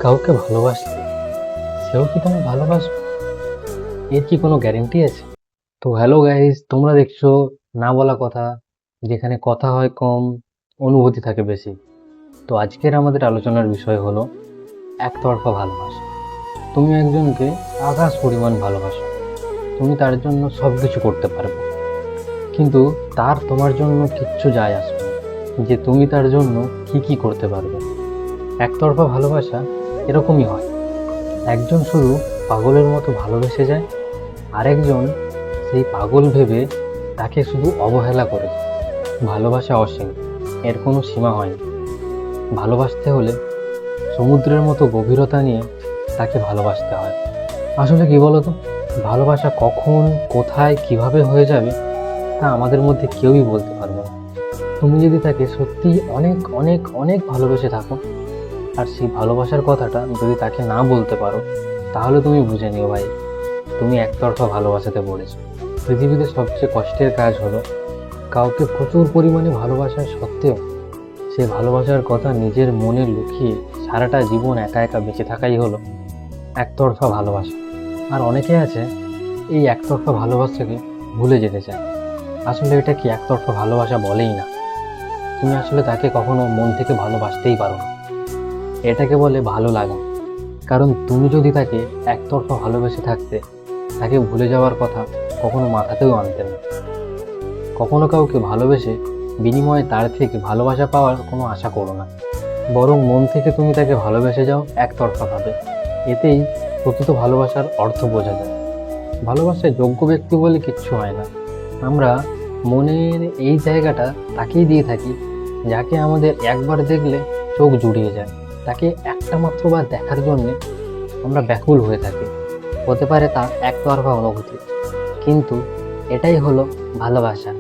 কাউকে ভালোবাসলে সেও কি তোমায় ভালোবাসবে, এর কি কোনো গ্যারেন্টি আছে? তো হ্যালো গাইস, তোমরা দেখছো না বলা কথা, যেখানে কথা হয় কম, অনুভূতি থাকে বেশি। তো আজকের আমাদের আলোচনার বিষয় হলো একতরফা ভালোবাসা। তুমি একজনকে আকাশ পরিমাণ ভালোবাসো, তুমি তার জন্য সব কিছু করতে পারবে, কিন্তু তার তোমার জন্য কিচ্ছু যায় আসবে না যে তুমি তার জন্য কি কি করতে পারবে। একতরফা ভালোবাসা এরকমই হয়, একজন শুধু পাগলের মতো ভালোবেসে যায়, আরেকজন সেই পাগল ভেবে তাকে শুধু অবহেলা করে। ভালোবাসা অসীম, এর কোনো সীমা হয়নি। ভালোবাসতে হলে সমুদ্রের মতো গভীরতা নিয়ে তাকে ভালোবাসতে হয়। আসলে কি বলতো, ভালোবাসা কখন, কোথায়, কিভাবে হয়ে যাবে তা আমাদের মধ্যে কেউই বলতে পারবে না। তুমি যদি তাকে সত্যি অনেক অনেক অনেক ভালোবেসে থাকো, আর সেই ভালোবাসার কথাটা যদি তাকে না বলতে পারো, তাহলে তুমি বুঝে নিও ভাই, তুমি একতরফা ভালোবাসাতে পড়েছো। পৃথিবীতে সবচেয়ে কষ্টের কাজ হলো কাউকে প্রচুর পরিমাণে ভালোবাসার সত্ত্বেও সেই ভালোবাসার কথা নিজের মনে লুকিয়ে সারাটা জীবন একা একা বেঁচে থাকাই হলো একতরফা ভালোবাসা। আর অনেকে আছে এই একতরফা ভালোবাসাকে ভুলে যেতে চায়। আসলে এটা কি একতরফা ভালোবাসা বলেই না, তুমি আসলে তাকে কখনো মন থেকে ভালোবাসতেই পারো না, এটাকে বলে ভালো লাগা। কারণ তুমি যদি তাকে একতরফা ভালোবেসে থাকতে, তাকে ভুলে যাওয়ার কথা কখনো মাথাতেও আনতে না। কখনো কাউকে ভালোবেসে বিনিময়ে তার থেকে ভালোবাসা পাওয়ার কোনো আশা করো না, বরং মন থেকে তুমি তাকে ভালোবেসে যাও একতরফাভাবে। এতেই প্রকৃত ভালোবাসার অর্থ বোঝা যায়। ভালোবাসায় যোগ্য ব্যক্তি বলে কিচ্ছু হয় না, আমরা মনের এই জায়গাটা তাকেই দিয়ে থাকি যাকে আমাদের একবার দেখলে চোখ জুড়িয়ে যায়, তাকে একটা মাত্র বার দেখার জন্যে আমরা ব্যাকুল হয়ে থাকি। হতে পারে তা একতরফা অনুভূতি, কিন্তু এটাই হলো ভালোবাসা।